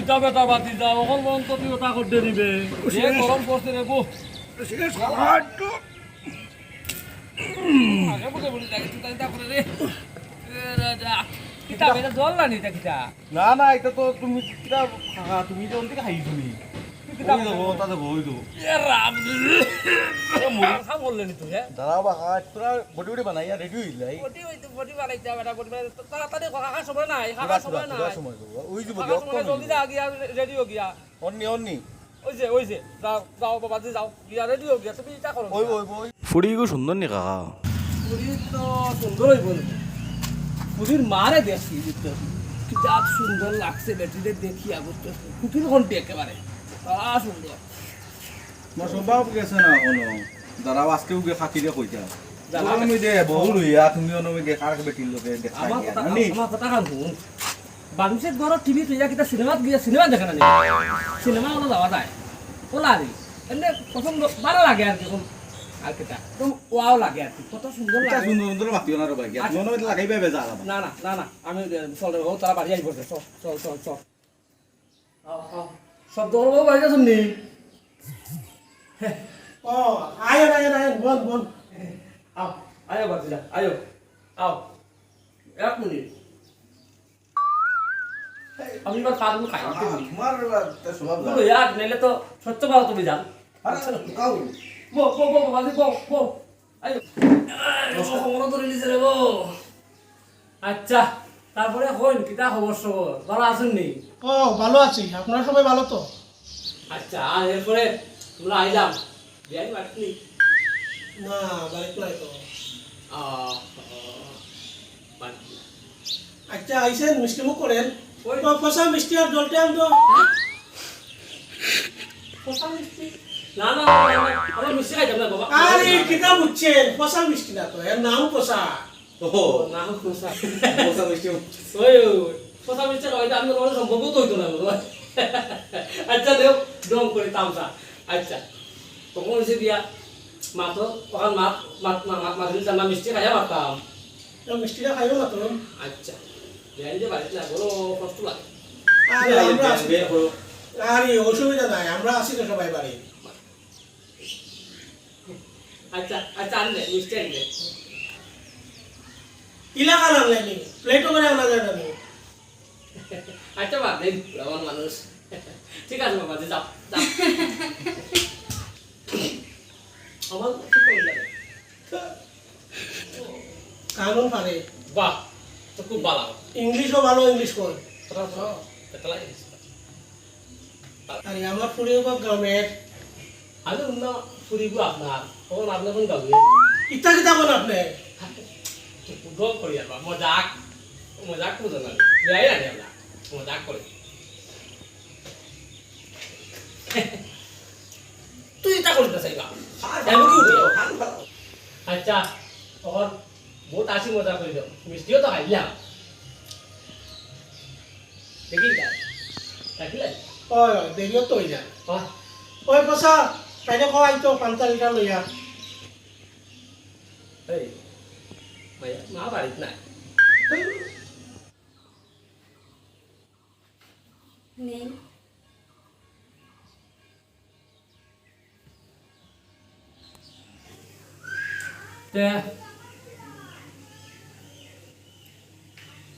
কিতা বেটা বাতি যাও অকল বন্ধ তুই ওটা করতে দিবে গরম পড়ছে রে বউ আগে বলে বলি দেখি তুই তাই করে রে রাজা কিতা বেটা জল না নিতা কিতা না না এটা তো তুমি কিটা তুমি তো অন্তিকে হাই তুমি কিতা দেবো তা দেবো ওই দেবো এ রাম মুড়ি খা বললে নি তুই দাঁড়াও বা তোরা বডি বডি বানাইয়া রেডি হইল বডি ওই তো বডি বানাইতে বেটা বডি তাড়াতাড়ি খাওয়া সময় নাই খাওয়া সময় নাই সময় দেবো ওই যে জলদি যা গিয়া রেডি হো গিয়া অন্নি অন্নি ওই যে যাও যাও বাবা যাও গিয়া রেডি হো গিয়া তুমি এটা করো ওই ওই ওই ফুড়ি গো সুন্দর নি কাকা পুরী তো সুন্দরই বলবো পুরীর মারে দেখছি কি যা সুন্দর লাগছে বেটিদের দেখি বুঝতে কুকির ঘন্টি একেবারে সুন্দর আমার স্বভাব গেছে না কোনো দাঁড়াও আজকেও গে খাতিরে কইতা তুমি দে বহু লইয়া তুমি অনুমি দে কার বেটির লোকে দেখা আমার কথা কান শুন বাংলাদেশের ঘর টিভি তুই কিটা সিনেমাত গিয়া সিনেমা দেখা না সিনেমা ওলা যাওয়া যায় ওলা রে এনে পছন্দ ভালো লাগে আর কি আর কিটা তো ওয়াও লাগে আর কি কত সুন্দর লাগে সুন্দর সুন্দর মাতিও না রে ভাই মনে হয় লাগাইবে বেজা না না না না আমি চল রে ও তারা বাড়ি আইব চল চল চল চল শব্দ করবো বাড়ি যাচ্ছেন নি ও আয় বল বল আও আয়ো বাড়ি যা আয়ো আও এক মিনিট আমি এবার কাজগুলো খাই তোমার স্বভাব বলো ইয়ার নাইলে তো সত্য পাও তুমি জান কাউ বো বো বো বাজি বো বো আয়ো মনে ধরে নিছে রে বো আচ্ছা তারপরে হইন কিটা খবর সবর ভালো আছেন নি ও ভালো আছি আপনারা সবাই ভালো তো আচ্ছা আর এরপরে তোমরা আইলাম বিয়াই বাড়ি না বাড়িতে নাই তো আচ্ছা আইসেন মিষ্টি মুখ করেন ওই তো পয়সা মিষ্টি আর জলটা আনতো পোষা মিষ্টি না না আমরা মিষ্টি খাইতাম না বাবা আরে কিতা বুঝছেন পয়সা মিষ্টি না তো এর নাম পয়সা ও না পোষা পোষা মিষ্টি ওই পোষা মিষ্টি খাইতে আমি কোনো সম্ভব তো হইতো না বাবা আচ্ছা দেও দম করে তামসা আচ্ছা তখন এসে দিয়া মা তো তখন মাঝে জানা মিষ্টি খাইয়া মারতাম তো মিষ্টিটা খাইও না তো আচ্ছা বিয়াই যে বাড়িতে না বড় কষ্ট লাগে আরে আমরা আছি আরে অসুবিধা নাই আমরা আছি তো সবাই বাড়ি আচ্ছা আচ্ছা আনলে মিষ্টি আনলে ইলাকা আনলেনি প্লেটও করে আনা যায় না আচ্ছা বাদ দেন আমার মানুষ ঠিক আছে বাবা যাও যাও আমার কি করে লাগে কানুন পারে বাহ তো খুব ভালো ইংলিশও ভালো ইংলিশ কর এটা লাগে আরে আমার ফুরিয়ে গ্রামের আমি অন্য ফুরিব আপনার তখন আপনি কোন গাবে ইত্যা কিতা বল আপনি গপ করি আর মজাক মজাক বুঝো না যাই না আমরা মজাক করি তুই এটা করতে চাইবা আমি কি উঠি আচ্ছা তখন বহুত আসি মজা করে দাও মিষ্টিও তো খাইলাম দেখি রাখিলেন ওই দেরিও তো হয়ে যায় ওই পয়সা তাইলে খাওয়াই তো 5 লিটার লইয়া এই মায়া মা বাড়িতে নাই নেই তে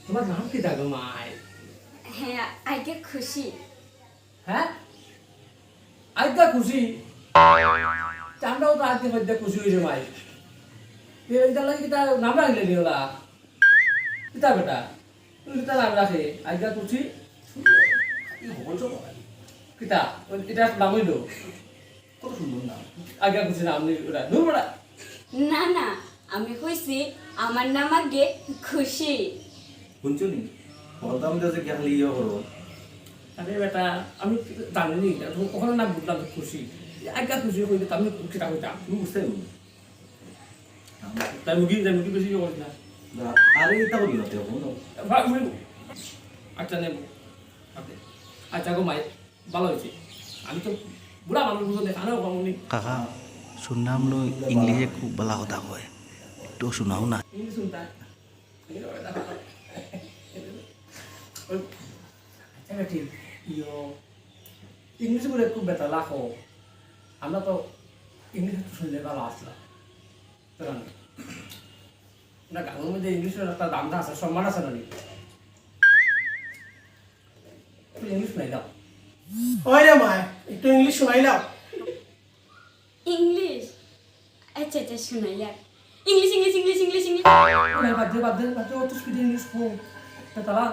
তোমার নাম কি থাকো মাই হ্যাঁ আগে খুশি হ্যাঁ আজকে খুশি চামড়াও তো আজকে মধ্যে খুশি হয়েছে মাই এইটা লাগে কিতা নাম রাখলে নি ওলা কিতা বেটা তুই কিতা নাম রাখে আজকে খুশি কিতা এটা নাম হইলো কত সুন্দর নাম আজকে খুশি নাম নেই ওরা দূর বেটা না না আমি কইছি আমার নাম আগে খুশি শুনছো নি বলতাম যে কি খালি ইয়ে করো আরে বেটা আমি জানি না কখনো নাম বুঝলাম খুশি আজকে খুশি হইলে তো আমি কিতা হইতাম তুমি বুঝতে তাই মুগি বেশি করিস না আরে এটা বলি না তো আচ্ছা নেব আচ্ছা গো মাই ভালো হয়েছে আমি তো বুড়া মানুষ বুঝো দেখানো কমনি কাকা শুনলাম লো ইংলিশে খুব ভালো কথা কয় একটু শোনাও না ইংলিশ শুনতা আচ্ছা ঠিক ইয়ো ইংলিশ বলে খুব বেটা লাখো আমরা তো ইংলিশ একটু শুনলে ভালো আসলাম না গানের মধ্যে ইংলিশের একটা দামটা আছে সম্মান আছে না ইংলিশ নাই দাও ওই রে মায় একটু ইংলিশ শোনাই দাও ইংলিশ আচ্ছা আচ্ছা শোনাই আর English English English English English বাদে অত স্পিডে ইংলিশ কো তারা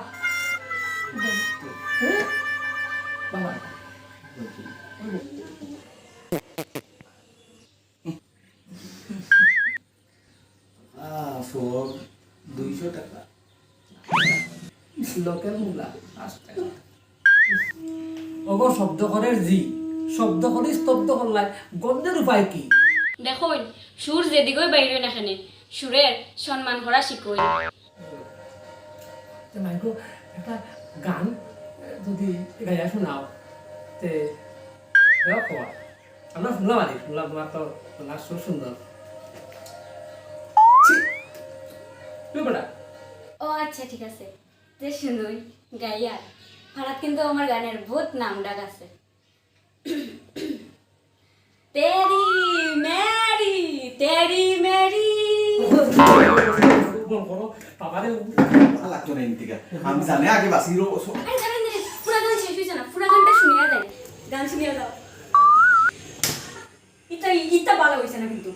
বাবা সব 200 টাকা লোকের মুলা ওগো শব্দ করে জি শব্দ করে স্তব্ধ করলাই গন্ধের উপায় কি দেখুন সুর যেদিকে বাইরে না এখানে সুরের সম্মান করা শিখুন মাইকো একটা গান যদি গাইয়া শোনাও তে দেখো আমরা শুনলাম আর শুনলাম তোমার তো তোমার সুর সুন্দর তুই বেটা ও আচ্ছা ঠিক আছে যে শুনুন গাইয়া ভারত কিন্তু আমার গানের বহুত নাম ডাক আছে তেরি মেরি করো বাবারে ভালো লাগতো না ইন্তিকা আমি জানি আগে বাসিরো আরে জানেন না পুরা গান শেষ হয়েছে না পুরা গানটা শুনিয়া যায় গান শুনিয়া যাও ইতা ভালো হয়েছে না কিন্তু